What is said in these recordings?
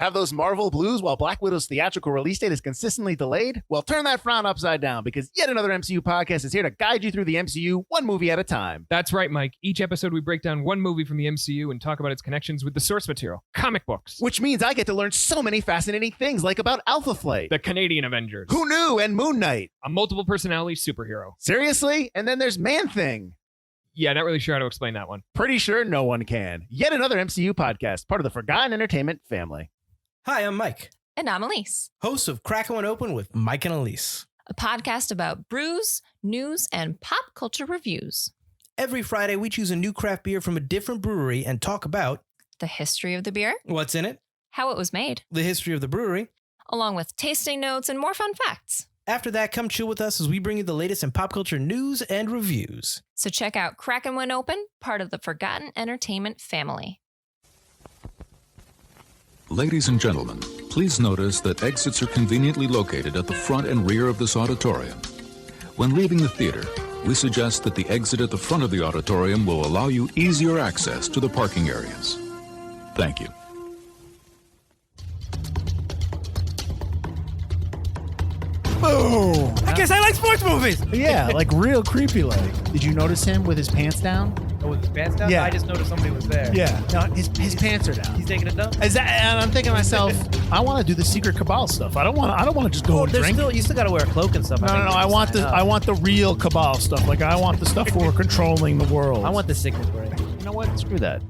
Have those Marvel blues while Black Widow's theatrical release date is consistently delayed? Well, turn that frown upside down because yet another MCU podcast is here to guide you through the MCU one movie at a time. That's right, Mike. Each episode we break down one movie from the MCU and talk about its connections with the source material, comic books. Which means I get to learn so many fascinating things like about Alpha Flight, The Canadian Avengers. Who Knew, and Moon Knight. A multiple personality superhero. Seriously? And then there's Man-Thing. Yeah, not really sure how to explain that one. Pretty sure no one can. Yet another MCU podcast, part of the Forgotten Entertainment family. Hi, I'm Mike, And I'm Elise, host of Crackin' One Open with Mike and Elise. a podcast about brews, news, and pop culture reviews. Every Friday, we choose a new craft beer from a different brewery and talk about The history of the beer, what's in it, how it was made, the history of the brewery. along with tasting notes and more fun facts. After that, come chill with us as we bring you the latest in pop culture news and reviews. So check out Kraken When Open, part of the Forgotten Entertainment family. Ladies and gentlemen, please notice that exits are conveniently located at the front and rear of this auditorium. When leaving the theater, we suggest that the exit at the front of the auditorium will allow you easier access to the parking areas. Thank you. Boom! I guess I like sports movies. Yeah, like real creepy like. Did you notice him with his pants down? Oh, with his pants down? Yeah. I just noticed somebody was there. Yeah. No, his pants are down. He's taking it down? And I'm thinking to myself, I want to do the secret cabal stuff. I don't want to just go and drink. You still got to wear a cloak and stuff. No. I want the real cabal stuff. Like I want the stuff where we're controlling the world. I want the signet ring. You know what? Screw that.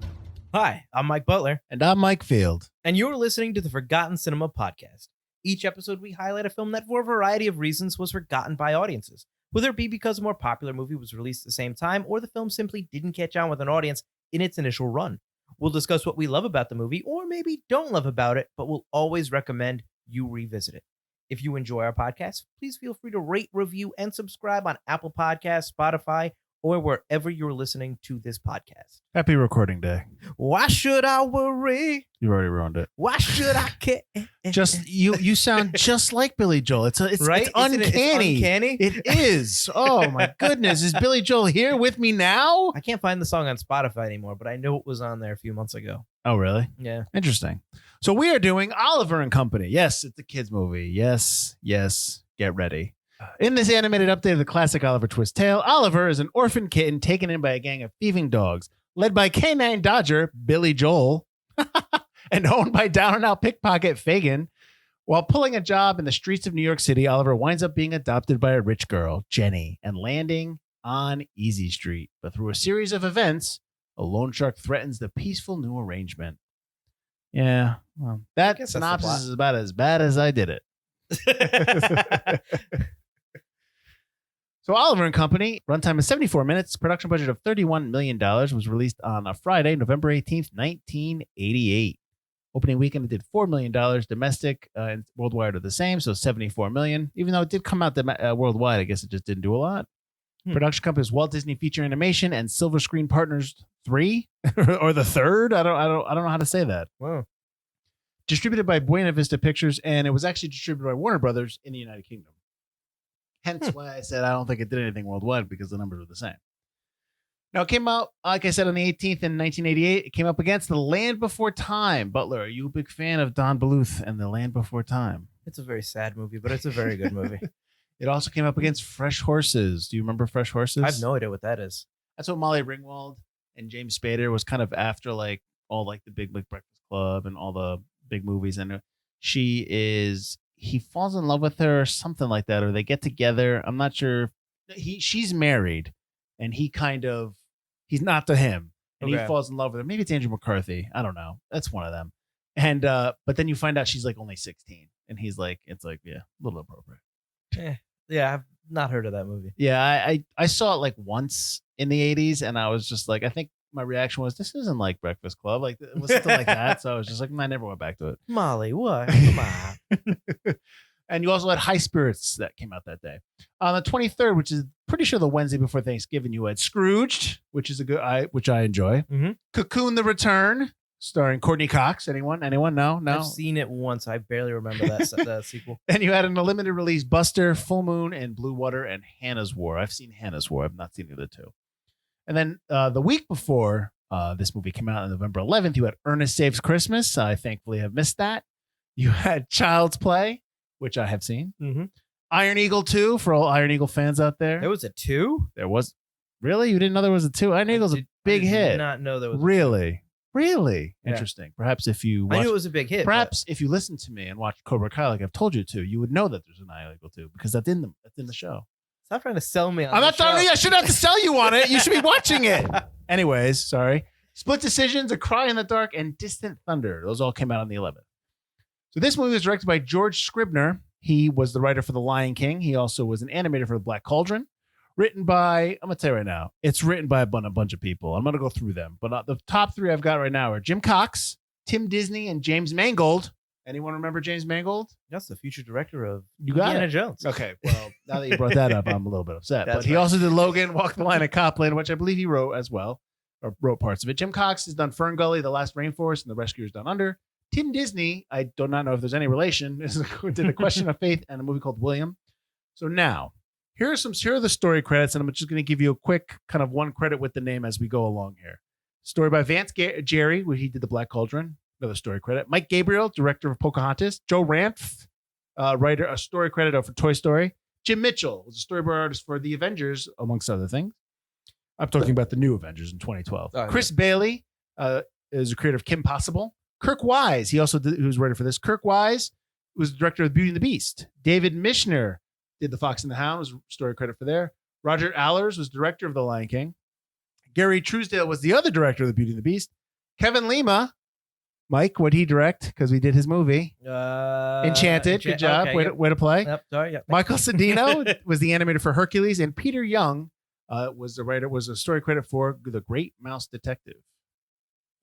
Hi, I'm Mike Butler, And I'm Mike Field. and you're listening to the Forgotten Cinema Podcast. Each episode, we highlight a film that, for a variety of reasons, was forgotten by audiences. Whether it be because a more popular movie was released at the same time, or the film simply didn't catch on with an audience in its initial run. We'll discuss what we love about the movie, or maybe don't love about it, but we'll always recommend you revisit it. If you enjoy our podcast, please feel free to rate, review, and subscribe on Apple Podcasts, Spotify, or wherever you're listening to this podcast. Happy recording day. Why should I worry? You already ruined it. Why should I care? Just you sound just like Billy Joel. It's Right? It's uncanny. It's uncanny? It is. Oh my goodness. Is Billy Joel here with me now? I can't find the song on Spotify anymore, but I know it was on there a few months ago. Oh really? Yeah. Interesting. So we are doing Oliver and Company. Yes, it's a kids movie. Yes. Get ready. In this animated update of the classic Oliver Twist tale, Oliver is an orphan kitten taken in by a gang of thieving dogs, led by Canine Dodger, Billy Joel, and owned by down-and-out pickpocket Fagin. While pulling a job in the streets of New York City, Oliver winds up being adopted by a rich girl, Jenny, and landing on Easy Street. But through a series of events, a loan shark threatens the peaceful new arrangement. Yeah, well, that guess that's the synopsis plot. is about as bad as I did it. So Oliver and Company, runtime of 74 minutes, production budget of $31 million, was released on a Friday, November 18th, 1988. Opening weekend, it did $4 million. Domestic and worldwide are the same, so $74 million. Even though it did come out worldwide, I guess it just didn't do a lot. Production company is Walt Disney Feature Animation and Silver Screen Partners 3 or the third. I don't know how to say that. Wow. Distributed by Buena Vista Pictures, and it was actually distributed by Warner Brothers in the United Kingdom. Hence why I said I don't think it did anything worldwide because the numbers were the same. Now, it came out, like I said, on the 18th in 1988. It came up against The Land Before Time. Butler, are you a big fan of Don Bluth and The Land Before Time? It's a very sad movie, but it's a very good movie. It also came up against Fresh Horses. Do you remember Fresh Horses? I have no idea what that is. That's what Molly Ringwald and James Spader was kind of after, like all like the big like Breakfast Club and all the big movies. And he falls in love with her or something like that, or they get together. I'm not sure. She's married, and he's not to him, and he Okay. falls in love with her. Maybe it's Andrew McCarthy. I don't know. That's one of them. And but then you find out she's like only 16, and he's like, it's like, yeah, a little appropriate. Yeah, I've not heard of that movie. Yeah, I saw it like once in the 80s, and I was just like, I think my reaction was, this isn't like Breakfast Club. Like, it was something like that. So I was just like, I never went back to it. Molly, what? Come on. And you also had High Spirits that came out that day. On the 23rd, which is pretty sure the Wednesday before Thanksgiving, you had Scrooged, which is which I enjoy. Mm-hmm. Cocoon: The Return, starring Courtney Cox. Anyone? No. I've seen it once. I barely remember that sequel. And you had an limited release Buster, Full Moon, and Blue Water, and Hannah's War. I've seen Hannah's War. I've not seen the other two. And then the week before this movie came out on November 11th, you had Ernest Saves Christmas. I thankfully have missed that. You had Child's Play, which I have seen. Mm-hmm. Iron Eagle 2 for all Iron Eagle fans out there. There was a 2? There was. Really? You didn't know there was a 2? Iron Eagle's a big I did hit. not know there was Really? Really? Yeah. Interesting. Perhaps if you I watch, knew it was a big hit. perhaps if you listen to me and watch Cobra Kai like I've told you to, you would know that there's an Iron Eagle 2 because that's in the show. Stop trying to sell me on I'm the not telling show. you. I shouldn't have to sell you on it. You should be watching it. Anyways, sorry. Split Decisions, A Cry in the Dark, and Distant Thunder. Those all came out on the 11th. So this movie was directed by George Scribner. He was the writer for The Lion King. He also was an animator for The Black Cauldron. Written by, I'm going to tell you right now, it's written by a bunch of people. I'm going to go through them. But the top 3 I've got right now are Jim Cox, Tim Disney, and James Mangold. Anyone remember James Mangold? That's the future director of You got Indiana it. Jones. Okay, well, now that you brought that up, I'm a little bit upset. That's But he right. also did Logan, Walk the Line, and Copland, which I believe he wrote as well, or wrote parts of it. Jim Cox has done Fern Gully, The Last Rainforest, and The Rescuers Down Under. Tim Disney, I do not know if there's any relation, did A Question of Faith and a movie called William. So now, here are the story credits, and I'm just going to give you a quick kind of one credit with the name as we go along here. Story by Vance Jerry, where he did The Black Cauldron. Another story credit. Mike Gabriel, director of Pocahontas. Joe Ranft, writer, a story credit for Toy Story. Jim Mitchell was a storyboard artist for The Avengers, amongst other things. I'm talking about the new Avengers in 2012. Oh, Chris Bailey is a creator of Kim Possible. Kirk Wise, he was writer for this. Kirk Wise was the director of Beauty and the Beast. David Michener did The Fox and the Hound, was story credit for there. Roger Allers was director of The Lion King. Gary Truesdale was the other director of The Beauty and the Beast. Kevin Lima, Mike, what did he direct? Because we did his movie. Enchanted. Good job. Okay, Way to play. Yep. Sorry. Yep. Michael Cedino was the animator for Hercules, and Peter Young was a story credit for The Great Mouse Detective.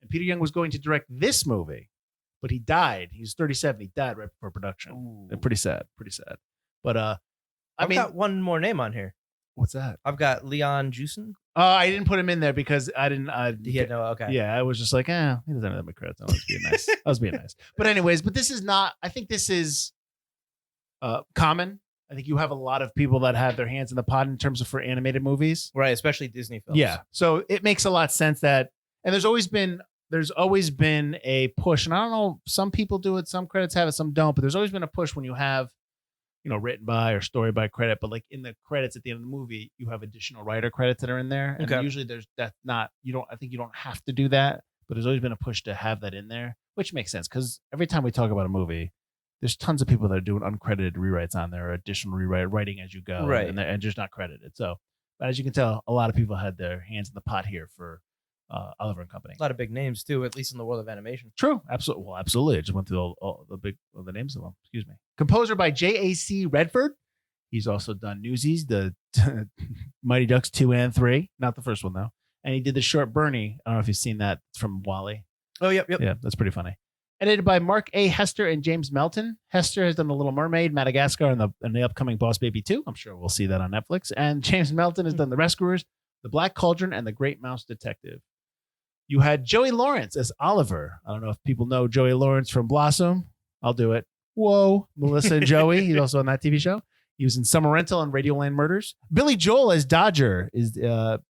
And Peter Young was going to direct this movie, but he died. He was 37. He died right before production. Ooh. Pretty sad. But I've got one more name on here. what's that? I've got Leon Jusen. I didn't put him in there because I didn't. Yeah, no, okay. Yeah, I was just like, he doesn't have that many credits. I was being nice. I was being nice. But anyways, this is not. I think this is common. I think you have a lot of people that have their hands in the pot in terms of for animated movies. Right, especially Disney films. Yeah, so it makes a lot of sense that, and there's always been a push, and I don't know, some people do it, some credits have it, some don't, but there's always been a push when you have, written by or story by credit, but like in the credits at the end of the movie, you have additional writer credits that are in there, and Okay. usually I think you don't have to do that, but there's always been a push to have that in there, which makes sense because every time we talk about a movie, there's tons of people that are doing uncredited rewrites on there, or additional writing as you go, Right. and just not credited. So, but as you can tell, a lot of people had their hands in the pot here for Oliver and Company. A lot of big names too, at least in the world of animation. True, absolutely. Well, absolutely. I just went through all the names of them. Excuse me. Composer by J.A.C. Redford. He's also done Newsies, the Mighty Ducks 2 and 3, not the first one though, and he did the short Bernie. I don't know if you've seen that. It's from Wall-E. Oh, yep. Yeah, that's pretty funny. Edited by Mark A. Hester and James Melton. Hester has done The Little Mermaid, Madagascar, and the upcoming Boss Baby 2. I'm sure we'll see that on Netflix. And James Melton has done The Rescuers, The Black Cauldron, and The Great Mouse Detective. You had Joey Lawrence as Oliver. I don't know if people know Joey Lawrence from Blossom. I'll do it. Whoa, Melissa and Joey. He's also on that TV show. He was in Summer Rental and Radioland Murders. Billy Joel as Dodger is,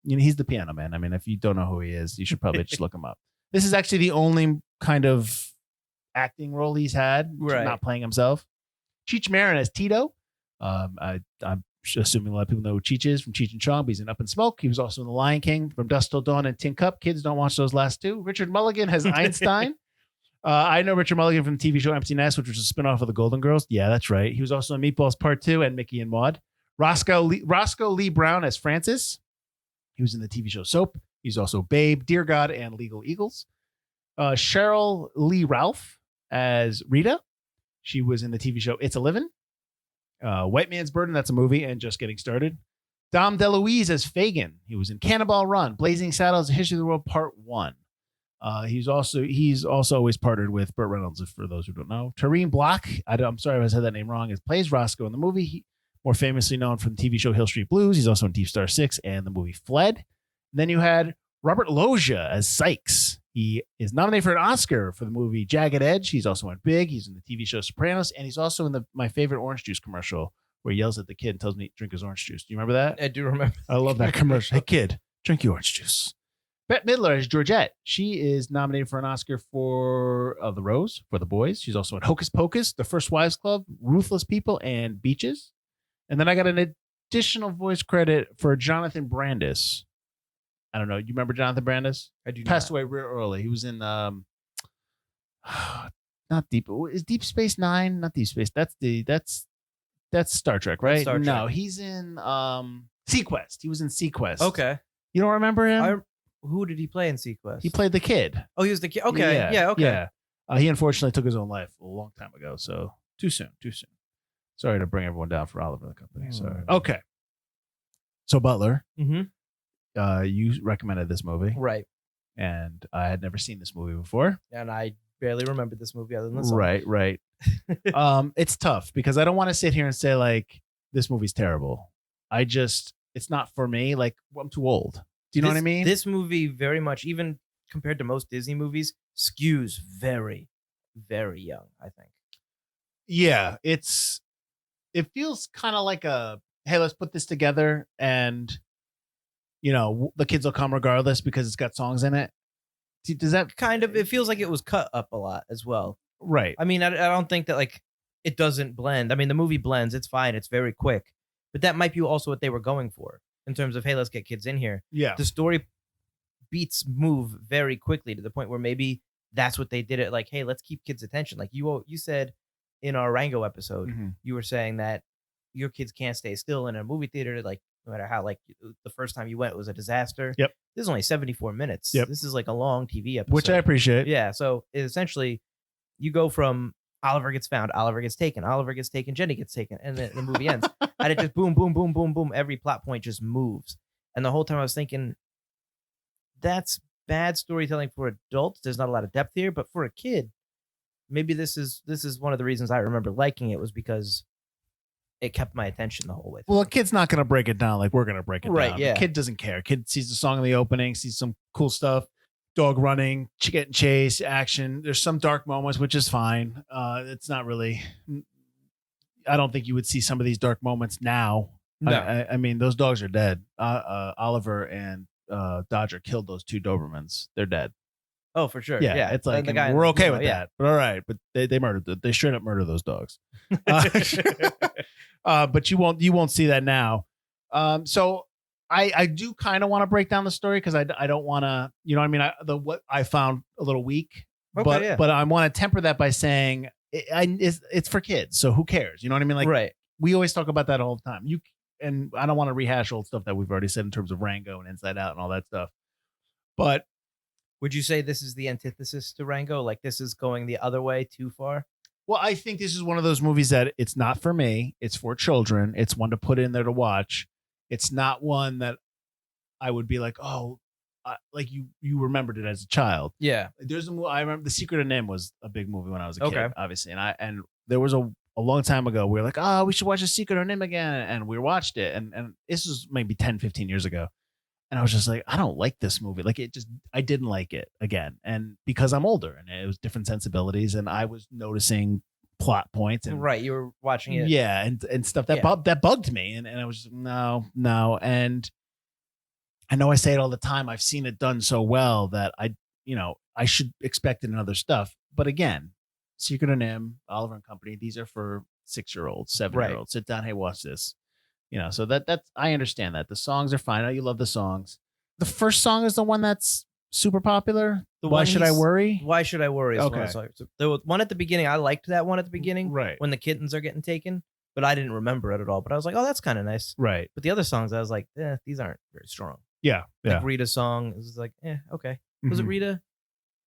he's the Piano Man. I mean, if you don't know who he is, you should probably just look him up. This is actually the only kind of acting role he's had, Right. not playing himself. Cheech Marin as Tito. I'm assuming a lot of people know who Cheech is from Cheech and Chong, but he's in Up in Smoke. He was also in The Lion King, From Dusk Till Dawn, and Tin Cup. Kids, don't watch those last two. Richard Mulligan has Einstein. I know Richard Mulligan from the TV show Empty Nest, which was a spinoff of The Golden Girls. Yeah, that's right. He was also in Meatballs Part 2 and Mickey and Maude. Roscoe Lee Brown as Francis. He was in the TV show Soap. He's also Babe, Dear God, and Legal Eagles. Cheryl Lee Ralph as Rita. She was in the TV show It's a Livin'. White Man's Burden, that's a movie, and Just Getting Started. Dom DeLuise as Fagin. He was in Cannonball Run, Blazing Saddles, The History of the World Part 1. He's also always partnered with Burt Reynolds, for those who don't know. Tareen Block, I'm sorry if I said that name wrong, plays Roscoe in the movie. He, more famously known from the TV show Hill Street Blues. He's also in Deep Star 6 and the movie Fled. And then you had Robert Loggia as Sykes. He is nominated for an Oscar for the movie Jagged Edge. He's also in Big. He's in the TV show Sopranos, and he's also in my favorite orange juice commercial where he yells at the kid and tells me to drink his orange juice. Do you remember that? I do remember. I love that commercial. Hey kid, drink your orange juice. Bette Midler as Georgette. She is nominated for an Oscar for The Rose for The Boys. She's also in Hocus Pocus, The First Wives Club, Ruthless People, and Beaches. And then I got an additional voice credit for Jonathan Brandis. I don't know. You remember Jonathan Brandis? I do Passed away real early. He was in not Deep. Is Deep Space Nine? Not Deep Space. That's Star Trek, right? Star Trek. No, he's in Sequest. He was in Sequest. Okay. You don't remember him? Who did he play in Sequest? He played the kid. Oh, he was the kid. Okay. Yeah. Okay. Yeah. He unfortunately took his own life a long time ago. So too soon. Sorry to bring everyone down for Oliver and the Company. Sorry. Okay. So Butler, Mm-hmm. you recommended this movie, Right. and I had never seen this movie before. And I barely remembered this movie other than the song. Right. It's tough because I don't want to sit here and say like this movie's terrible. It's not for me. Like I'm too old. Do you know what I mean? This movie very much, even compared to most Disney movies, skews very, very young, I think. Yeah, it feels kind of like hey, let's put this together and the kids will come regardless because it's got songs in it. Does that Kind of, it feels like it was cut up a lot as well. right? I mean, I don't think that like it doesn't blend. I mean, the movie blends, it's fine, it's very quick. But that might be also what they were going for in terms of, hey, let's get kids in here. Yeah. The story beats move very quickly to the point where maybe that's what they did it. Like, hey, let's keep kids' attention. Like you said in our Rango episode, Mhm. you were saying that your kids can't stay still in a movie theater. Like no matter how, like the first time you went, it was a disaster. Yep. This is only 74 minutes. Yep. This is like a long TV episode. Which I appreciate. Yeah. So essentially, you go from Oliver gets found, Oliver gets taken, Jenny gets taken, and the movie ends. And it just boom, boom, boom, boom, boom. Every plot point just moves. And the whole time I was thinking, that's bad storytelling for adults. There's not a lot of depth here, but for a kid, maybe this is one of the reasons I remember liking it was because it kept my attention the whole way through. Well, a kid's not going to break it down like we're going to break it Right, down. yeah. The kid doesn't care. Kid sees the song in the opening, sees some cool stuff, dog running, getting chased, action. There's some dark moments, which is fine. It's not really. I don't think you would see some of these dark moments now. No. I mean, those dogs are dead. Oliver and Dodger killed those two Dobermans. They're dead. Oh, for sure. Yeah, Yeah. it's like And the guy we're okay you know, with yeah. that. But all right, but they murdered. They straight up murder those dogs. But you won't see that now. So I do kind of want to break down the story because I don't want to. You know what I mean? What I found a little weak, Okay, but I want to temper that by saying it's for kids. So who cares? You know what I mean? Like right. we always talk about that all the time. And I don't want to rehash old stuff that we've already said in terms of Rango and Inside Out and all that stuff. But Would you say this is the antithesis to Rango? Like this is going the other way too far? well, I think this is one of those movies that it's not for me. It's for children. It's one to put in there to watch. It's not one that I would be like, oh, like you remembered it as a child. Yeah. There's a movie I remember. The Secret of NIMH was a big movie when I was a kid, Okay. obviously, and there was a long time ago we were like, oh, we should watch The Secret of NIMH again, and we watched it, and this was maybe 10, 15 years ago, and I was just like, I don't like this movie. Like I didn't like it again, and because I'm older and it was different sensibilities, and I was noticing plot points and Right. You were watching it. yeah, and stuff that Yeah. that bugged me, and I was just, no, and I know I say it all the time. I've seen it done so well that I should expect it in other stuff. But again, Secret of NIMH, Oliver and Company, these are for 6-year-olds, 7-year-olds. Sit down, hey, watch this. So that's I understand that. The songs are fine. I know you love the songs. The first song is the one that's super popular. The Why one should I he's- worry? Why should I worry? is what I Okay. was like. So there was one at the beginning. I liked that one at the beginning Right. when the kittens are getting taken, but I didn't remember it at all. But I was like, oh, that's kind of nice. Right. But the other songs, I was like, these aren't very strong. Yeah. Yeah. Like Rita's song is like, okay. Was it Mhm. Rita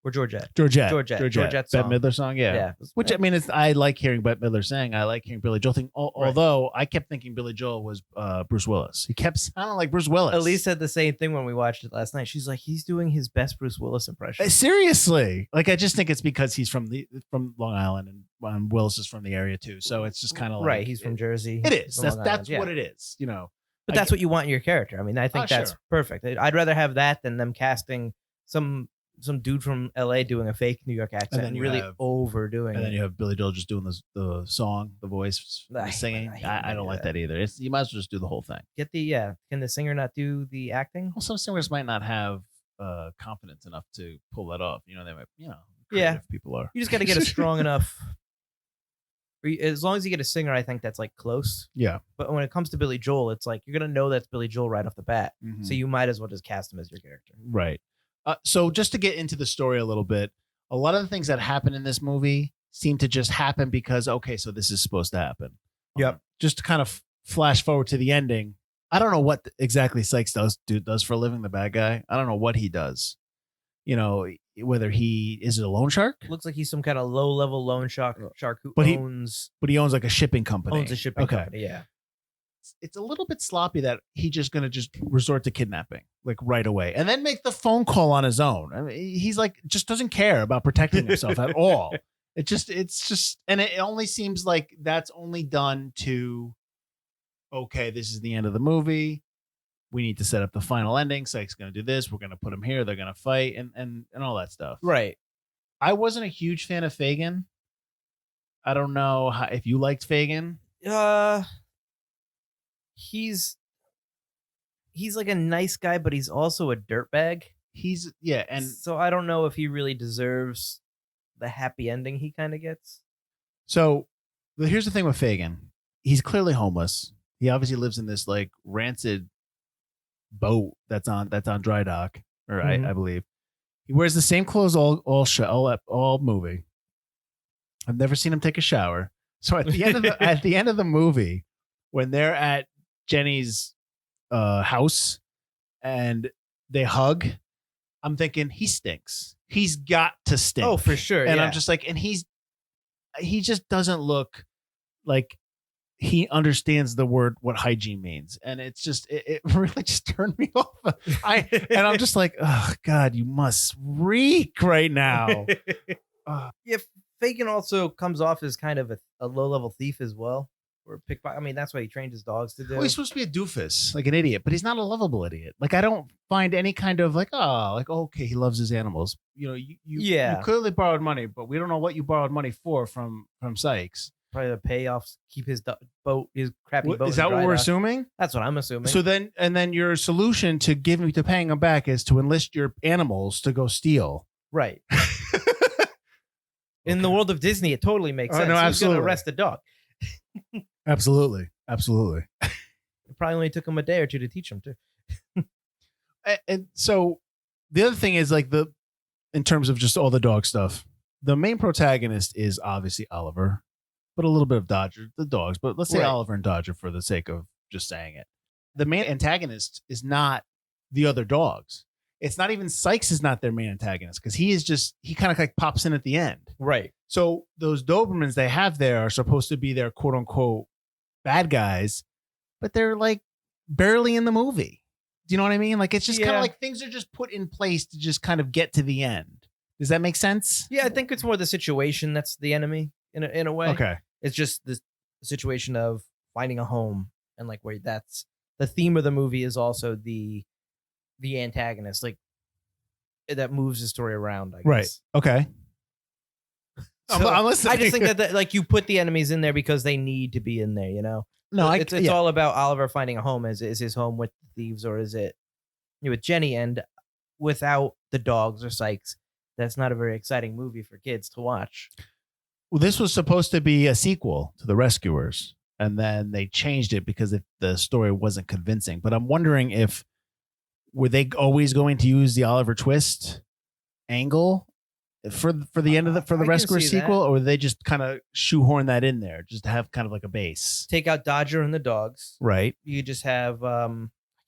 or Georgette? Georgette. Georgette's Bette song. Midler song. Yeah. Which I mean, I like hearing Bette Midler sing. I like hearing Billy Joel sing. Although I kept thinking Billy Joel was Bruce Willis. He kept sounding like Bruce Willis. Elise said the same thing when we watched it last night. She's like, he's doing his best Bruce Willis impression. Seriously, like I just think it's because he's from Long Island and Willis is from the area too. So it's just kind of like Right. He's from Jersey. It He's is. from That's Long that's Island, yeah. what it is. But that's what you want in your character. I mean, I think that's Sure. perfect. I'd rather have that than them casting some dude from LA doing a fake New York accent then and you really have- overdoing And then it. you have Billy Joel just doing the song, the voice, the I- singing. I hate I when they don't do like that. that either. You might as well just do the whole thing. Can the singer not do the acting? Well, some singers might not have confidence enough to pull that off. They might, Yeah. creative people are. You just got to get a strong enough. As long as you get a singer, I think that's like close. Yeah. But when it comes to Billy Joel, it's like you're gonna know that's Billy Joel right off the bat. Mhm. So you might as well just cast him as your character. Right. So just to get into the story a little bit, a lot of the things that happen in this movie seem to just happen because, okay, so this is supposed to happen. Yep. Just to kind of flash forward to the ending. I don't know what exactly Sykes does for a living, the bad guy. I don't know what he does. Whether he is a loan shark, Looks like he's some kind of low-level loan shark who But he owns but he owns like a shipping company. a shipping Okay. company. Yeah. It's a little bit sloppy that he just gonna just resort to kidnapping like right away and then make the phone call on his own. I mean, he's like just doesn't care about protecting himself at all. It's just and it only seems like that's only done to, okay, this is the end of the movie. We need to set up the final ending. Sykes going to do this. We're going to put him here. They're going to fight and all that stuff. Right. I wasn't a huge fan of Fagin. I don't know if you liked Fagin. He's like a nice guy, but he's also a dirtbag. And So I don't know if he really deserves the happy ending he kind of gets. so here's the thing with Fagin. He's clearly homeless. He obviously lives in this like rancid boat that's on dry dock, or Mhm. I believe. He wears the same clothes all movie. I've never seen him take a shower. So at the end of the movie, when they're at Jenny's house and they hug, I'm thinking he stinks. He's got to stink. Oh, for sure. And yeah. I'm just like, and he just doesn't look like he understands what hygiene means. And it's just, it really just turned me off. And I'm just like, oh God, you must reek right now. Yeah, Fagin also comes off as kind of a low-level thief as well. Or pickpocket. I mean, that's what he trained his dogs to do. Well, he's supposed to be a doofus, like an idiot, but he's not a lovable idiot. Like I don't find any kind of like, okay, he loves his animals. You clearly borrowed money, but we don't know what you borrowed money for from Sykes. Probably the payoffs keep his boat, his crappy boat. Is that in what dry we're dock. assuming? That's what I'm assuming. So then your solution to paying him back is to enlist your animals to go steal. right. In the world of Disney, it totally makes Oh, sense. no, He's going absolutely. to arrest the dog. Absolutely. It probably only took him a day or two to teach him to. And so the other thing is like in terms of just all the dog stuff, the main protagonist is obviously Oliver, but a little bit of Dodger, the dogs, but let's say Right. Oliver and Dodger for the sake of just saying it. The main antagonist is not the other dogs. It's not even Sykes is not their main antagonist because he kind of like pops in at the end. Right. So those Dobermans they have there are supposed to be their quote unquote bad guys, but they're like barely in the movie. Do you know what I mean? Like it's just kind Yeah. of like things are just put in place to just kind of get to the end. Does that make sense? Yeah, I think it's more the situation that's the enemy in a way. Okay. It's just the situation of finding a home and like where that's the theme of the movie is also the antagonist, like that moves the story around. I guess. Right. Okay. So, I'm listening. I just think that like you put the enemies in there because they need to be in there. You know. No, it's all about Oliver finding a home. Is his home with the thieves or is it with Jenny? And without the dogs or Sykes, that's not a very exciting movie for kids to watch. Well, this was supposed to be a sequel to The Rescuers, and then they changed it because the story wasn't convincing. But I'm wondering if were they always going to use the Oliver Twist angle for the end of the I can Rescuers see sequel, that. or would they just kind of shoehorn that in there just to have kind of like a base? Take out Dodger and the dogs. Right. You just have I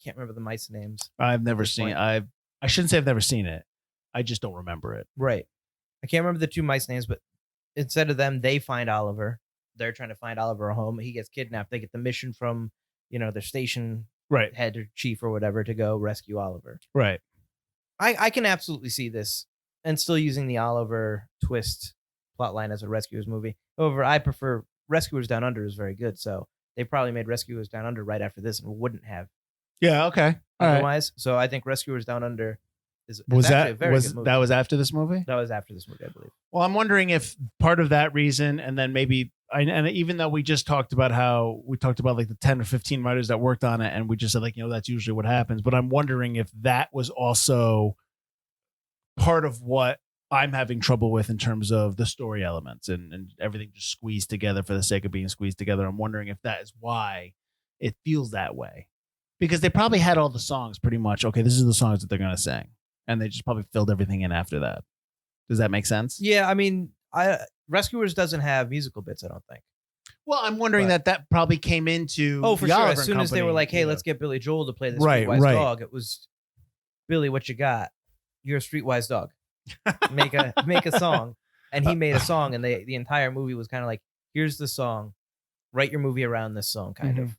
can't remember the mice names. I've never this seen. point. I shouldn't say I've never seen it. I just don't remember it. Right. I can't remember the two mice names, but instead of them, they find Oliver. They're trying to find Oliver a home. He gets kidnapped. They get the mission from, their station Right. head or chief or whatever to go rescue Oliver. Right. I can absolutely see this and still using the Oliver Twist plotline as a Rescuers movie. However, I prefer Rescuers Down Under is very good. So they probably made Rescuers Down Under right after this and wouldn't have Yeah. Okay. All right. otherwise. So I think Rescuers Down Under is Was actually a that very was good movie. that was after this movie? That was after this movie, I believe. Well, I'm wondering if part of that reason, and then maybe, and even though we just talked about how we talked about like the 10 or 15 writers that worked on it, and we just said like, that's usually what happens. But I'm wondering if that was also part of what I'm having trouble with in terms of the story elements and everything just squeezed together for the sake of being squeezed together. I'm wondering if that is why it feels that way, because they probably had all the songs pretty much. Okay, this is the songs that they're going to sing, and they just probably filled everything in after that. Does that make sense? Yeah, I mean, Rescuers doesn't have musical bits, I don't think. Well, I'm wondering that probably came into for the sure. Oliver As soon as they Company, were like, "Hey, you know. let's get Billy Joel to play this Right, streetwise right. dog," it was Billy, what you got? You're a streetwise dog. Make a song, and he made a song, and the entire movie was kind of like, "Here's the song, write your movie around this song," kind of.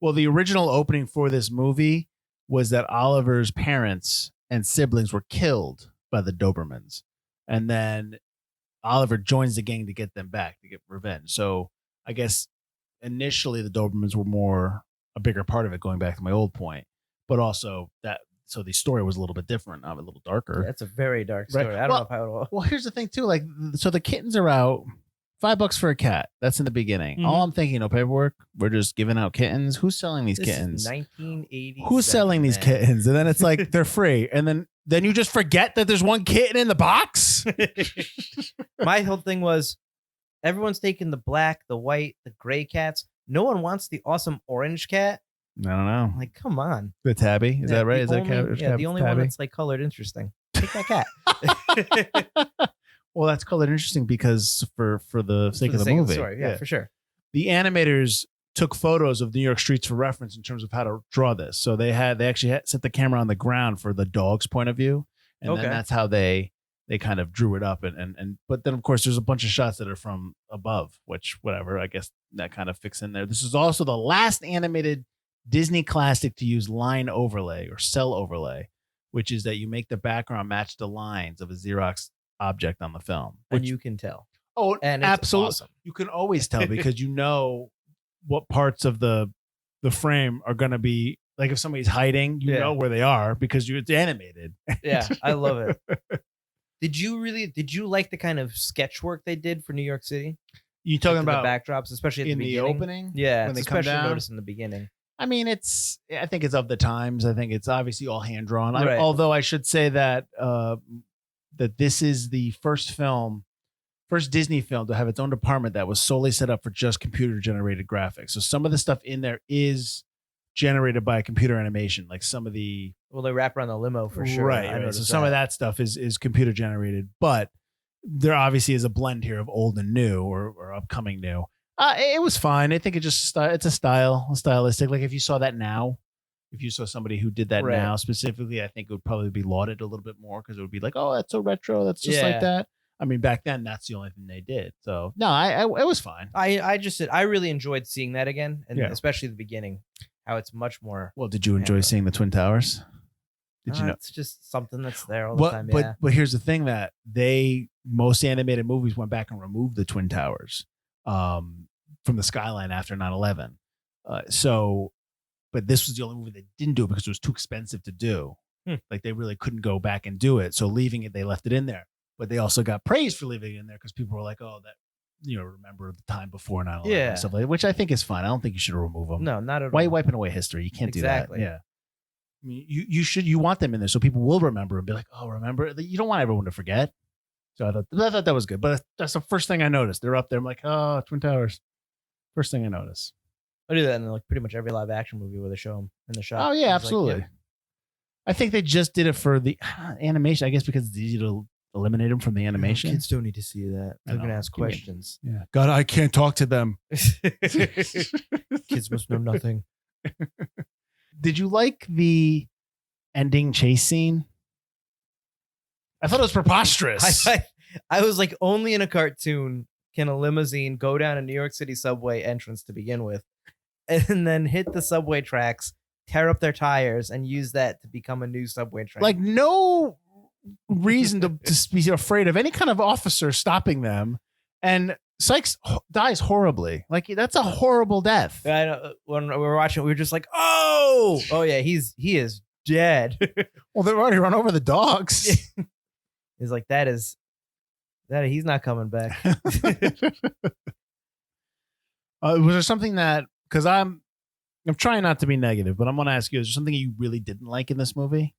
Well, the original opening for this movie was that Oliver's parents and siblings were killed by the Dobermans, and then Oliver joins the gang to get them back, to get revenge. So I guess initially the Dobermans were a bigger part of it, going back to my old point, but also so the story was a little bit different, a little darker. Yeah, that's a very dark story. Right. I don't know if I would. Well, here's the thing too. Like, so the kittens are out. $5 for a cat. That's in the beginning. Mhm. All I'm thinking, no paperwork. We're just giving out kittens. Who's selling these This kittens? is 1980. Who's selling these kittens? And then it's like they're free. And then you just forget that there's one kitten in the box. My whole thing was, everyone's taking the black, the white, the gray cats. No one wants the awesome orange cat. I don't know. I'm like, come on. The tabby. Is that right? Is that the only one that's like colored interesting. Take that cat. Well, that's colored interesting because for the sake of the movie. Story. Yeah, for sure. The animators took photos of New York streets for reference in terms of how to draw this. So they actually set the camera on the ground for the dog's point of view, and then that's how they kind of drew it up. And but then of course there's a bunch of shots that are from above, which whatever, I guess that kind of fits in there. This is also the last animated Disney classic to use line overlay or cell overlay, which is that you make the background match the lines of a Xerox object on the film, And you can tell. Oh, And it's absolutely. awesome. You can always tell because you know what parts of the frame are going to be, like if somebody's hiding, you know where they are because it's animated. Yeah, I love it. Did you like the kind of sketch work they did for New York City? You talking Like, about the backdrops, especially at in the the beginning? opening? Yeah, when they it's come especially down? noticed in the beginning. I mean, I think it's of the times. I think it's obviously all hand drawn. Right. Although I should say that that this is the first Disney film to have its own department that was solely set up for just computer generated graphics. So some of the stuff in there is generated by computer animation, like some of the Well, they wrap around the limo for sure. Right. I So noticed some of that stuff is computer generated, but there obviously is a blend here of old and new or upcoming new. It was fine. I think it's a stylistic. Like if you saw that now, if you saw somebody who did that Right. now specifically, I think it would probably be lauded a little bit more because it would be like, oh, that's so retro. That's just Yeah. like that. I mean, back then, that's the only thing they did. So no, it was fine. I really enjoyed seeing that again, and Yeah. especially the beginning, how it's much more. Well, did you enjoy seeing the Twin Towers? Did you know? It's just something that's there all the time. Yeah. But here's the thing that most animated movies went back and removed the Twin Towers from the skyline after 9/11. But this was the only movie that didn't do it because it was too expensive to do. Like they really couldn't go back and do it. So leaving it, they left it in there. But they also got praise for leaving it in there because people were like, oh, that, remember the time before 9/11 and stuff like that, which I think is fine. I don't think you should remove them. No, not at all. Why are you wiping away history? You can't Exactly. do that. Yeah. I mean, you want them in there so people will remember and be like, oh, remember? You don't want everyone to forget. So I thought that was good. But that's the first thing I noticed. They're up there. I'm like, oh, Twin Towers. First thing I noticed. I do that in like pretty much every live action movie where they show them in the shot. Oh, yeah, It's like, absolutely. yeah. I think they just did it for the animation, I guess, because it's easy to eliminate them from the animation. Kids don't need to see that. I They're gonna know. ask questions. Yeah. God, I can't talk to them. Kids must know nothing. Did you like the ending chase scene? I thought it was preposterous. I was like, only in a cartoon can a limousine go down a New York City subway entrance to begin with, and then hit the subway tracks, tear up their tires, and use that to become a new subway train. Like no reason to be afraid of any kind of officer stopping them. And Sykes dies horribly. Like that's a horrible death. I know, when we were watching, we were just like, oh yeah, he is dead. Well, they've already run over the dogs. He's like, he's not coming back. Was there something that, because I'm trying not to be negative, but I'm going to ask you, is there something you really didn't like in this movie?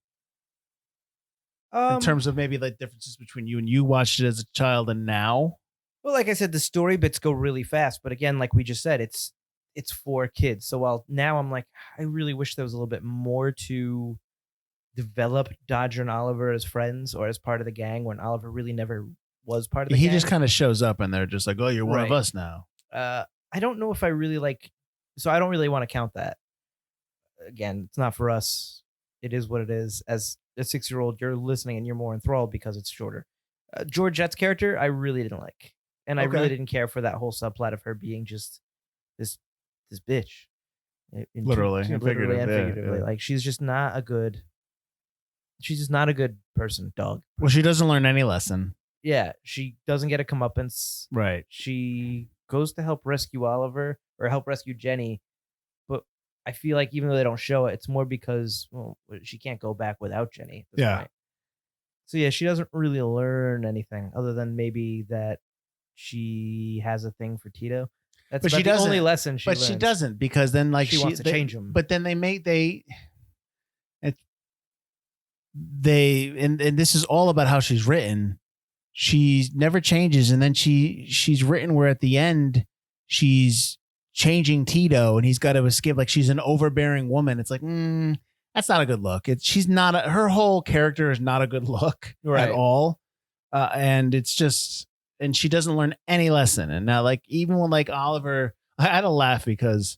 in terms of maybe like differences between you watched it as a child and now? Well, like I said, the story bits go really fast, but again, like we just said, it's for kids. So while now I'm like, I really wish there was a little bit more to develop Dodger and Oliver as friends or as part of the gang when Oliver really never was part of the gang. He just kind of shows up and they're just like, oh, you're one of Right. us now. I don't know if I really like, so I don't really want to count that. Again, it's not for us. It is what it is. As a 6-year-old, you're listening and you're more enthralled because it's shorter. Georgette's character, I really didn't like. And I really didn't care for that whole subplot of her being just this bitch. Literally and literally and figuratively, figuratively. yeah. Like she's just not a good person, dog. Well, she doesn't learn any lesson. Yeah, she doesn't get a comeuppance. Right. She goes to help rescue Oliver or help rescue Jenny, but I feel like even though they don't show it, it's more because she can't go back without Jenny at this point. So yeah, she doesn't really learn anything other than maybe that she has a thing for Tito. That's But about she the only doesn't. lesson she But learns. she doesn't because then like She wants to change him. But then and this is all about how she's written. She never changes, and then she's written where at the end she's changing Tito, and he's got to escape. Like she's an overbearing woman. It's like that's not a good look. She's not her whole character is not a good look Right. at all, and it's just and she doesn't learn any lesson. And now like even when like Oliver, I had to laugh because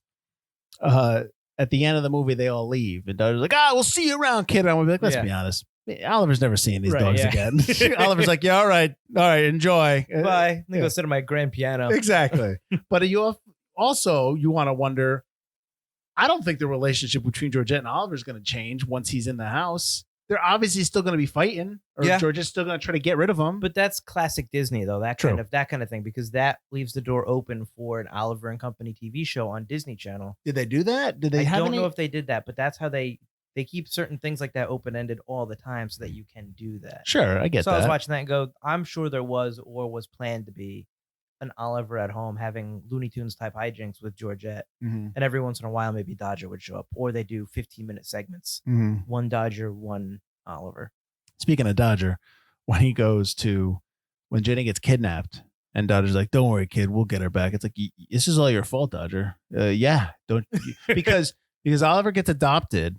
at the end of the movie they all leave, and Dodger's like, we'll see you around, kid. And I'm like, let's be honest. Oliver's never seeing these Right, dogs yeah. again. Oliver's like, yeah, all right, enjoy. Bye. Let me go sit at my grand piano. Exactly. But you also you want to wonder. I don't think the relationship between Georgette and Oliver is going to change once he's in the house. They're obviously still going to be fighting, or Yeah. Georgette's still going to try to get rid of him. But that's classic Disney, though. That True. kind of thing, because that leaves the door open for an Oliver and Company TV show on Disney Channel. Did they do that? Did they I have don't any? know if they did that, but that's how they keep certain things like that open ended all the time, so that you can do that. Sure, I get So that. I was watching that and go, I'm sure there was or was planned to be an Oliver at home having Looney Tunes type hijinks with Georgette, Mhm. and every once in a while maybe Dodger would show up, or they do 15-minute segments, Mhm. one Dodger, one Oliver. Speaking of Dodger, when Jenny gets kidnapped, and Dodger's like, "Don't worry, kid, we'll get her back." It's like, this is all your fault, Dodger. Yeah, don't because Oliver gets adopted,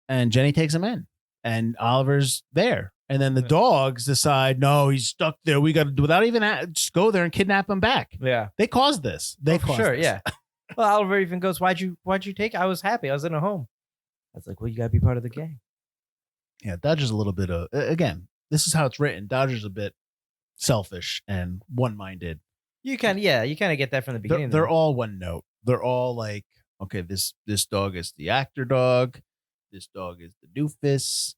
and Jenny takes him in, and Oliver's there, and then the dogs decide, no, he's stuck there. We got to without even just go there and kidnap him back. Yeah. They caused this. They caused Sure, this. yeah. Well, Oliver even goes, why'd you take it? I was happy. I was in a home. I was like, well, you gotta be part of the gang. Yeah, Dodger's a little bit of again. This is how it's written. Dodger's a bit selfish and one-minded. You kind of get that from the beginning. They're all one note. They're all like, okay, this dog is the actor dog. This dog is the doofus.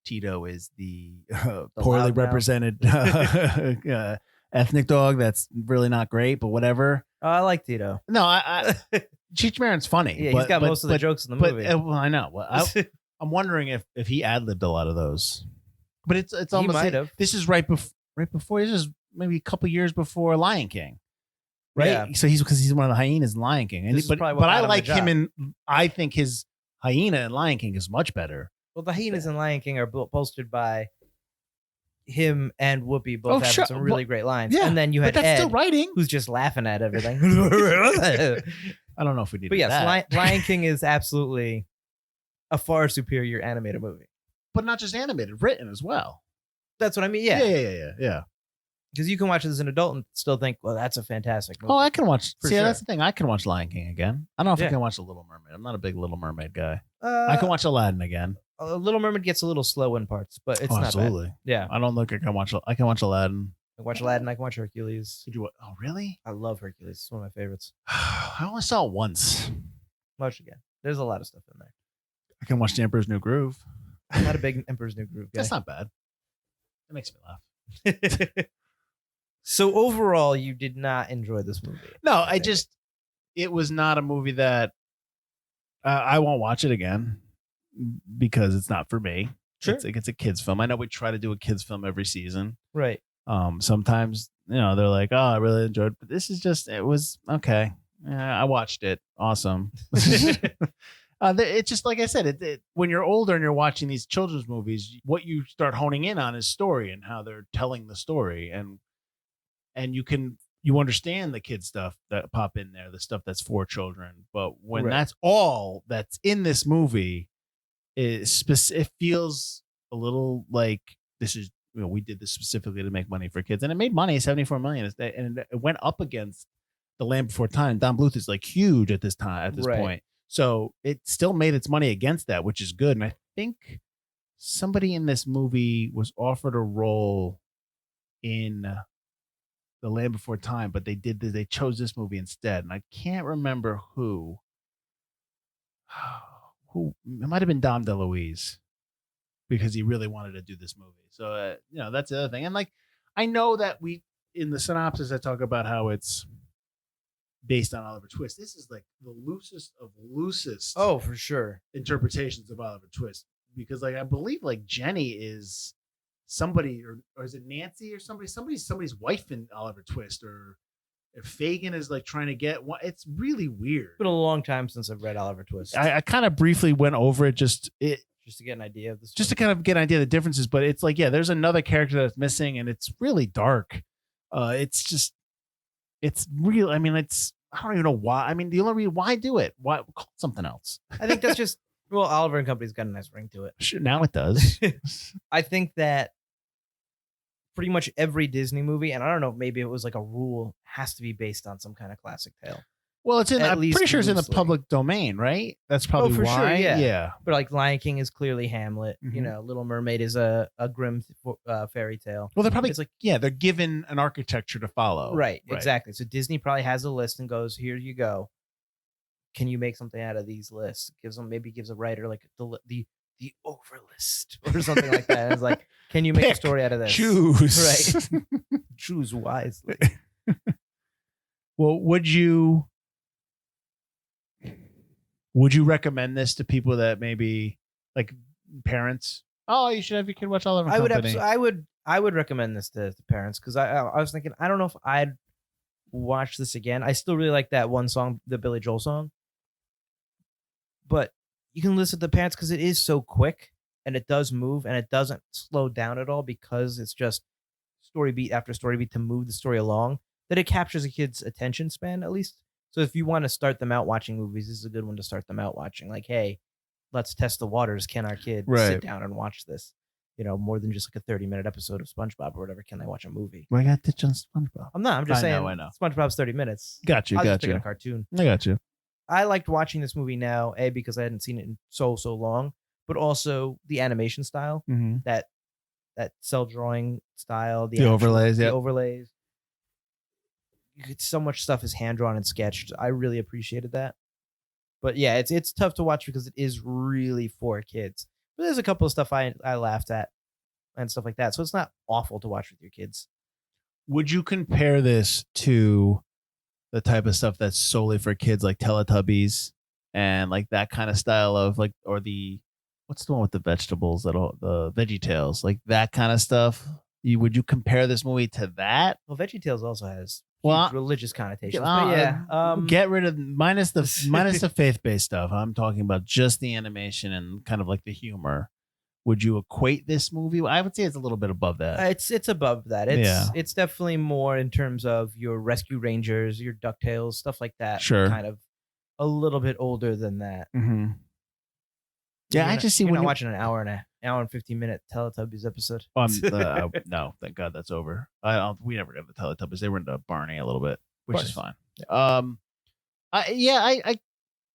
Tito is the poorly loudmouth. represented ethnic dog. That's really not great, but whatever. Oh, I like Tito. No, I Cheech Marin's funny. Yeah, but, he's got most of the jokes in the but, movie. well, I know. Well, I'm wondering if he ad-libbed a lot of those. But it's He almost might like, have. this is right before. This is maybe a couple years before Lion King. Right, Yeah. so he's one of the hyenas in Lion King, and This is but probably what I got him like the him job. in. I think his hyena in Lion King is much better. Well, the hyenas and Lion King are bolstered by him and Whoopi both having sure. some really great lines. Yeah, And then you but had that's Ed, still writing. who's just laughing at everything. I don't know if we need. But yes, that. Lion King is absolutely a far superior animated movie. but not just animated, written as well. That's what I mean. Yeah, Yeah. yeah. Because you can watch it as an adult and still think, well, that's a fantastic movie. Oh, I can watch. For See, sure. that's the thing. I can watch Lion King again. I don't know if I Yeah. can watch The Little Mermaid. I'm not a big Little Mermaid guy. I can watch Aladdin again. Little Mermaid gets a little slow in parts, but it's not bad. Absolutely. Yeah. I don't look. I can watch Aladdin. I can watch Aladdin. I can watch Hercules. Did you? Oh, really? I love Hercules. It's one of my favorites. I only saw it once. Watch it again. There's a lot of stuff in there. I can watch The Emperor's New Groove. I'm not a big Emperor's New Groove guy. That's not bad. It makes me laugh. So overall, you did not enjoy this movie. No, it was not a movie that I won't watch it again because it's not for me. Sure. It's a kid's film. I know we try to do a kid's film every season. Right. Sometimes, they're like, oh, I really enjoyed it. But this is it was okay. Yeah, I watched it. Awesome. It's just like I said, when you're older and you're watching these children's movies, what you start honing in on is story and how they're telling the story, and you understand the kid stuff that pop in there, the stuff that's for children. But when Right. that's all that's in this movie, it feels a little like this is, we did this specifically to make money for kids, and it made money, 74 million, and it went up against The Land Before Time. Don Bluth is like huge at this time, at this Right. point. So it still made its money against that, which is good. And I think somebody in this movie was offered a role in The Land Before Time, but they chose this movie instead. And I can't remember who. It might have been Dom DeLuise, because he really wanted to do this movie. So, that's the other thing. And like, I know that in the synopsis, I talk about how it's based on Oliver Twist. This is like the loosest of loosest Oh, for sure. interpretations of Oliver Twist, because like I believe like Jenny is somebody, or is it Nancy or somebody's wife in Oliver Twist, or if Fagin is like trying to get one. It's really weird. It's been a long time since I've read Oliver Twist. I kind of briefly went over it just to get an idea of this. just to kind of get an idea of the differences, but it's like, yeah, there's another character that's missing, and it's really dark. It's real. I mean, I don't even know why. I mean, the only reason, why do it? Why call it something else? I think that's just Oliver and Company's got a nice ring to it. Sure, now it does. I think that pretty much every Disney movie, and I don't know, maybe it was like a rule, has to be based on some kind of classic tale. Well, I'm At pretty sure it's in the loosely. public domain, right? That's probably for sure, why. yeah. But like Lion King is clearly Hamlet. Mhm. Little Mermaid is a grim fairy tale. Well, they're probably It's like, they're given an architecture to follow. right, exactly. So Disney probably has a list and goes, here you go. Can you make something out of these lists? Gives a writer like the overlist or something like that. And it's like, can you make a Pick, story out of this? Choose. Right. Choose wisely. Well, would you recommend this to people that maybe like parents? Oh, you should have your kid watch Oliver and Company. I would recommend this to parents, because I was thinking, I don't know if I'd watch this again. I still really like that one song, the Billy Joel song, but you can listen to the parents because it is so quick and it does move and it doesn't slow down at all, because it's just story beat after story beat to move the story along, that it captures a kid's attention span at least. So if you want to start them out watching movies, this is a good one to start them out watching. Like, hey, let's test the waters. Can our kid sit down and watch this? More than just like a 30-minute episode of SpongeBob or whatever. Can they watch a movie? Well, I got ditch on SpongeBob. I'm not. I'm just saying. I know. SpongeBob's 30 minutes. Got you. I was Got just picking you. a cartoon. I got you. I liked watching this movie now, A, because I hadn't seen it in so long, but also the animation style, Mm-hmm. that cell drawing style, The overlays, the yeah. overlays. So much stuff is hand drawn and sketched. I really appreciated that. But yeah, it's tough to watch because it is really for kids. But there's a couple of stuff I laughed at and stuff like that. So it's not awful to watch with your kids. Would you compare this to the type of stuff that's solely for kids, like Teletubbies and like that kind of style of like, or what's the one with the vegetables, the Veggie Tales, like that kind of stuff? Would you compare this movie to that? Well, VeggieTales also has Well, religious connotations. But yeah, get rid of minus the faith-based stuff. I'm talking about just the animation and kind of like the humor. Would you equate this movie? I would say it's a little bit above that. it's above that. It's definitely more in terms of your Rescue Rangers, your DuckTales, stuff like that. Sure. Kind of a little bit older than that. Mm-hmm. Yeah, I just see you're when not you watching an hour and 15-minute Teletubbies episode. no, thank God that's over. We never got the Teletubbies. They were into Barney a little bit, which is fine. I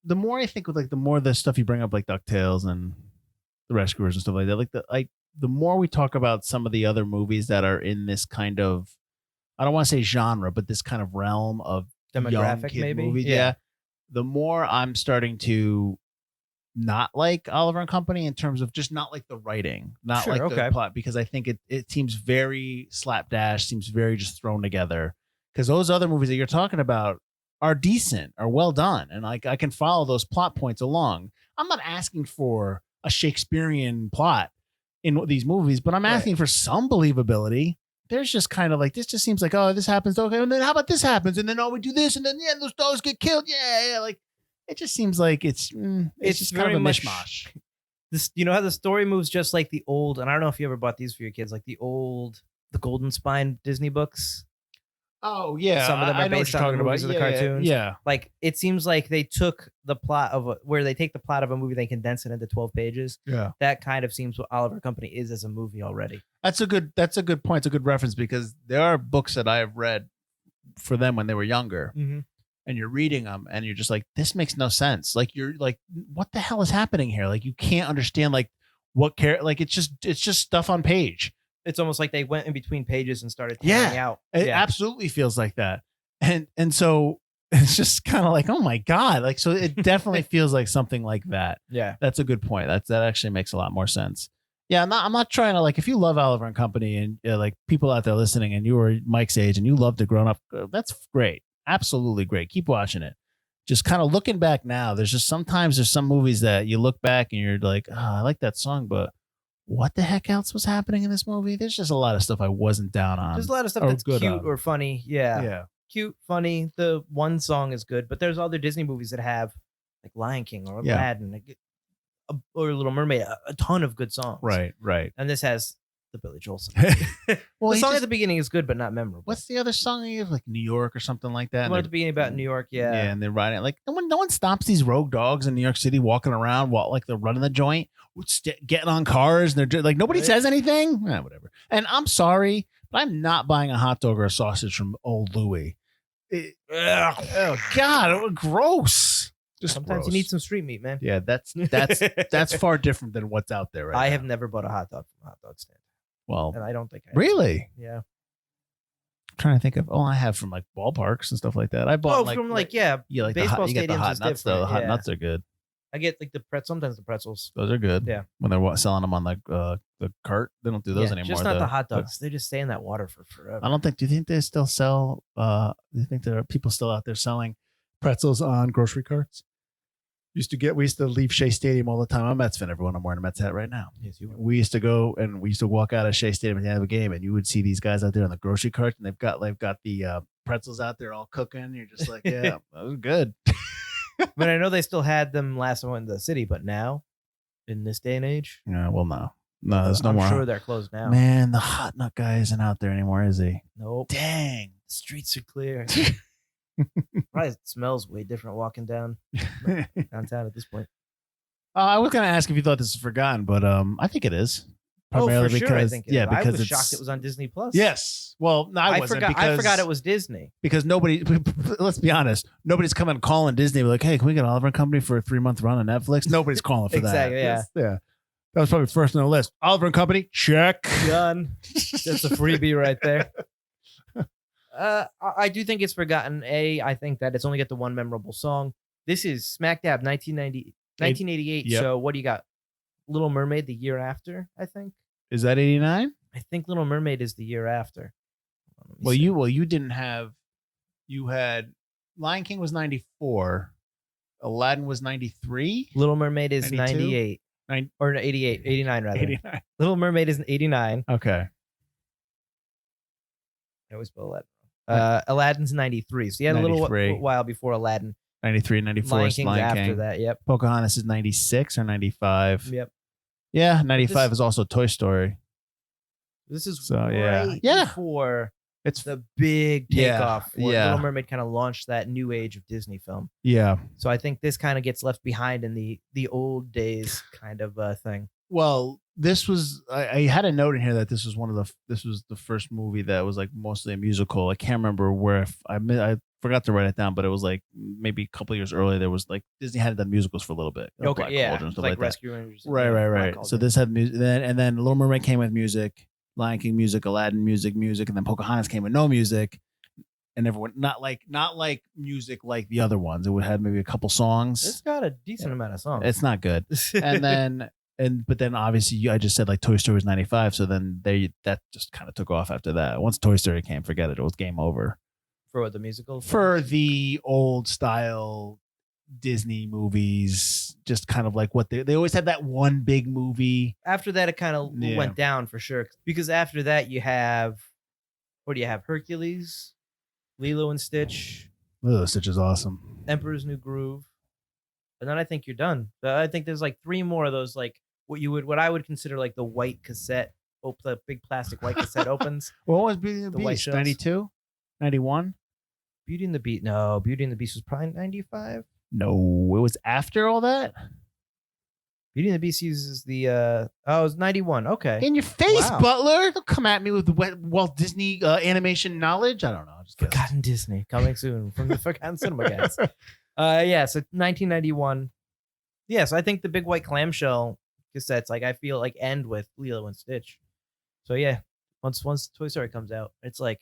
the more I think with like the more the stuff you bring up, like DuckTales and the Rescuers and stuff like that, the more we talk about some of the other movies that are in this kind of, I don't want to say genre, but this kind of realm of young Demographic, kid maybe. movies. Yeah. The more I'm starting to not like Oliver and Company in terms of just not like the writing, not Sure, like the okay. plot, because I think it seems very slapdash, seems very just thrown together. Because those other movies that you're talking about are decent, are well done, and like I can follow those plot points along. I'm not asking for a Shakespearean plot in these movies, but I'm asking for some believability. There's just kind of like, this just seems like, oh, this happens, okay, and then how about this happens, and then we do this, and then those dogs get killed, like it just seems like it's just kind very of a much mishmash. This, you know how the story moves just like the old, and I don't know if you ever bought these for your kids, like the Golden Spine Disney books. Oh yeah, Some of them are I know what based you're on talking the about. movies of the Yeah, cartoons. Yeah, Like it seems like they took the plot of where they take the plot of a movie, they condense it into 12 pages. yeah. That kind of seems what Oliver Company is as a movie already. That's a good point. It's a good reference because there are books that I have read for them when they were younger, Mm-hmm. and you're reading them, and you're just like, this makes no sense. Like you're like, what the hell is happening here? Like you can't understand like what like it's just stuff on page. It's almost like they went in between pages and started Yeah. tearing out. It absolutely feels like that. And so it's just kind of like, oh my God. Like, so it definitely feels like something like that. Yeah. That's a good point. That actually makes a lot more sense. Yeah. I'm not trying to like, if you love Oliver and Company and like people out there listening and you were Mike's age and you loved the grown up, that's great. Absolutely great. Keep watching it. Just kind of looking back now, sometimes there's some movies that you look back and you're like, oh, I like that song, but what the heck else was happening in this movie? There's just a lot of stuff I wasn't down on. There's a lot of stuff or that's good cute on. or funny. Yeah. Yeah. Cute, funny. The one song is good, but there's other Disney movies that have like Lion King or Yeah. Aladdin or Little Mermaid, a ton of good songs. Right. And this has the Billy Joel song. Well, the he song just- at the beginning is good, but not memorable. what's the other song you have? Like New York or something like that? the And one at they're- the beginning about New York? Yeah. Yeah, and they're riding it. Like no one stops these rogue dogs in New York City walking around while like they're running the joint, getting on cars, and they're like nobody Right. says anything. Whatever. And I'm sorry, but I'm not buying a hot dog or a sausage from Old Louis. Oh God, gross. Just Sometimes you gross. need some street meat, man. Yeah, that's far different than what's out there right I now. have never bought a hot dog from a hot dog stand, Well, and I don't think I really? Yeah. I'm trying to think of. Oh, I have from like ballparks and stuff like that. I bought Oh, from like yeah, like baseball you get the stadiums hot is nuts though. The different, hot yeah. nuts are good. I get like sometimes the pretzels. Those are good. Yeah. When they're selling them on like the cart, they don't do those Yeah, anymore. just not the hot dogs. They just stay in that water for forever. I don't think. Do you think they still sell? Do you think there are people still out there selling pretzels on grocery carts? We used to leave Shea Stadium all the time. I'm a Mets fan. Everyone, I'm wearing a Mets hat right now. Yes, you will. We used to go and we used to walk out of Shea Stadium at the end of a game, and you would see these guys out there on the grocery cart, and they've got the pretzels out there all cooking. You're just like, yeah, that was good. But I know they still had them last time I went to the city, but now, in this day and age, Yeah, well, no, there's no I'm more. sure they're closed now. Man, the hot nut guy isn't out there anymore, is he? Nope. Dang. The streets are clear. Probably smells way different walking downtown at this point. I was going to ask if you thought this was forgotten, but I think it is. Oh, for Primarily sure, I think it is. I because was it's shocked it was on Disney Plus. Yes. Well, no, I wasn't. I forgot it was Disney. because nobody. Let's be honest. Nobody's coming calling Disney like, "Hey, can we get Oliver and Company for a 3-month run on Netflix?" Nobody's calling for Exactly, that. Yeah. That was probably first on the list. Oliver and Company, check. Done. That's a freebie right there. I do think it's forgotten. I think that it's only got the one memorable song. This is smack dab 1988. Yep. So what do you got? Little Mermaid the year after, I think. Is that 89? I think Little Mermaid is the year after. Hold on, let me see. You didn't have. You had Lion King was 94. Aladdin was 93. Little Mermaid is 92? 98. Or no, 88, 89 rather. 89. Little Mermaid is 89. Okay. I always spell Aladdin. Aladdin's 93. So you had a 93. little while before Aladdin. 93, 94 Lion is King's Lion after King. that. Yep. Pocahontas is 96 or 95. Yep. Yeah, 95 This- is also Toy Story. This is So, yeah. right Yeah. before It's the big Yeah, takeoff where yeah. Little Mermaid kind of launched that new age of Disney film. yeah. So I think this kind of gets left behind in the old days kind of thing. Well, this was I had a note in here that this was this was the first movie that was like mostly a musical. I can't remember where I forgot to write it down, but it was like maybe a couple of years earlier. There was like Disney had done musicals for a little bit. Black Cauldron and stuff like like that. Rescue Rangers. and Right. Black So Cauldron. this had music, and then Little Mermaid came with music, Lion King music, Aladdin music, and then Pocahontas came with no music, and everyone not like music like the other ones. It would have maybe a couple songs. It's got a decent amount of songs. It's not good. And then but then obviously I just said like Toy Story was 95, so then that just kind of took off after that. Once Toy Story came, forget it. It was game over for what, the musical? for the old style Disney movies. Just kind of like what they always had that one big movie. After that, it kind of Yeah. went down for sure. Because after that, you have, what do you have? Hercules, Lilo and Stitch, Oh, Stitch is awesome. Emperor's New Groove. and then I think you're done. I think there's like 3 more of those, like what I would consider like the white cassette, the big plastic white cassette opens. What was Beauty and the The white Beast? shells. 92? 91? Beauty and the Beast. No, Beauty and the Beast was probably 95. No, it was after all that. Beauty and the Beast uses the it was 91. Okay. In your face, Wow. Butler! Don't come at me with Walt Disney animation knowledge. I don't know. Just guessing. Forgotten Disney coming soon from the Forgotten Cinema guys. Yeah, so 1991. Yeah, so I think the big white clamshell cassettes, like I feel like end with Lilo and Stitch. So yeah, once Toy Story comes out, it's like,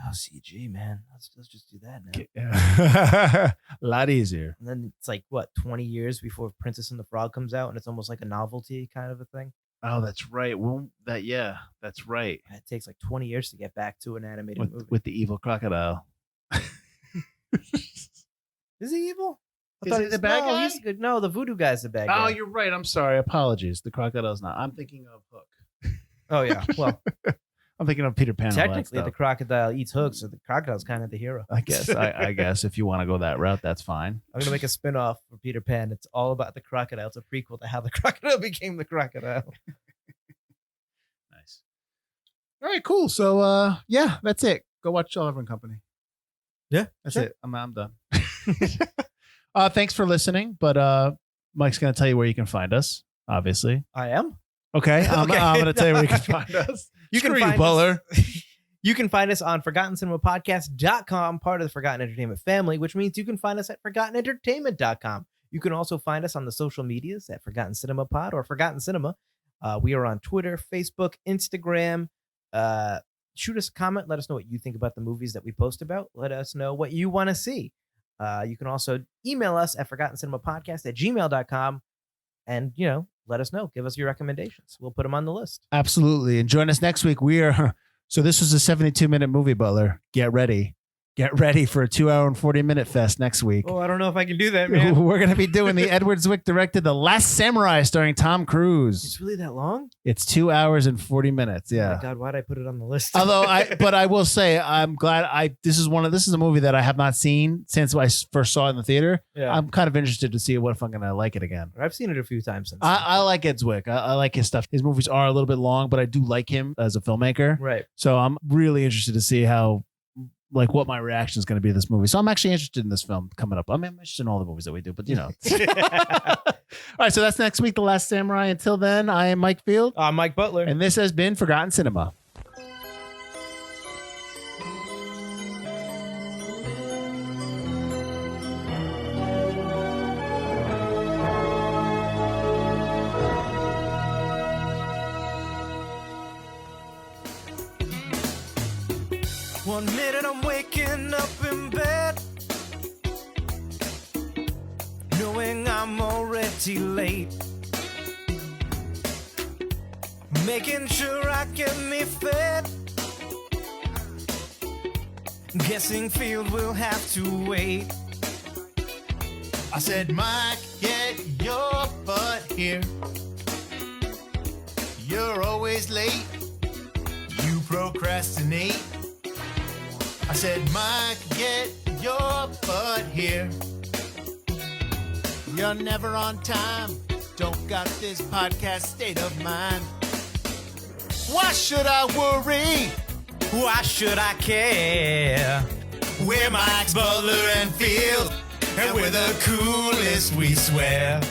oh CG man, let's just do that now. A lot easier. And then it's like what 20 years before Princess and the Frog comes out, and it's almost like a novelty kind of a thing. Oh, that's right. Well, that's right. And it takes like 20 years to get back to an animated movie. With the evil crocodile. Is he evil? I Is thought he the bad guy? He's good. No, the voodoo guy's the bad guy. Oh, you're right. I'm sorry. Apologies. The crocodile's not. I'm thinking of Hook. Oh yeah. Well, I'm thinking of Peter Pan. and all that technically, the stuff. crocodile eats hooks, so the crocodile's kind of the hero. I guess. I guess if you want to go that route, that's fine. I'm gonna make a spin-off for Peter Pan. It's all about the crocodile. It's a prequel to how the crocodile became the crocodile. Nice. All right, cool. So yeah, that's it. Go watch Oliver and Company. Yeah, That's sure. it. I'm done. Thanks for listening, but Mike's gonna tell you where you can find us, obviously. I am. Okay. I'm Okay. gonna tell you where you can find us. You Screw can you, find Butler. You can find us on ForgottenCinemaPodcast.com, part of the Forgotten Entertainment family, which means you can find us at ForgottenEntertainment.com. You can also find us on the social medias at Forgotten Cinema Pod or Forgotten Cinema. We are on Twitter, Facebook, Instagram. Shoot us a comment. Let us know what you think about the movies that we post about. Let us know what you want to see. You can also email us at ForgottenCinemaPodcast@gmail.com. And, let us know. Give us your recommendations. We'll put them on the list. Absolutely. And join us next week. So this was a 72-minute movie, Butler. Get ready. Get ready for a 2-hour and 40-minute fest next week. Oh, I don't know if I can do that, man. We're going to be doing the Edward Zwick directed The Last Samurai starring Tom Cruise. It's really that long? It's 2 hours and 40 minutes. Oh Yeah. my God, why'd I put it on the list? Although I will say I'm glad this is a movie that I have not seen since I first saw it in the theater. Yeah. I'm kind of interested to see if I'm going to like it again. I've seen it a few times since. I like Ed Zwick. I like his stuff. His movies are a little bit long, but I do like him as a filmmaker. Right. So I'm really interested to see what my reaction is going to be to this movie. So I'm actually interested in this film coming up. I mean, I'm interested in all the movies that we do, but All right, so that's next week, The Last Samurai. Until then, I am Mike Field. I'm Mike Butler. And this has been Forgotten Cinema. One minute I'm waking up in bed, knowing I'm already late, making sure I get me fed, guessing Field will have to wait. I said, Mike, get your butt here. You're always late. You procrastinate. I said, Mike, get your butt here. You're never on time. Don't got this podcast state of mind. Why should I worry? Why should I care? We're Mike's Butler and Field, and we're the coolest, we swear.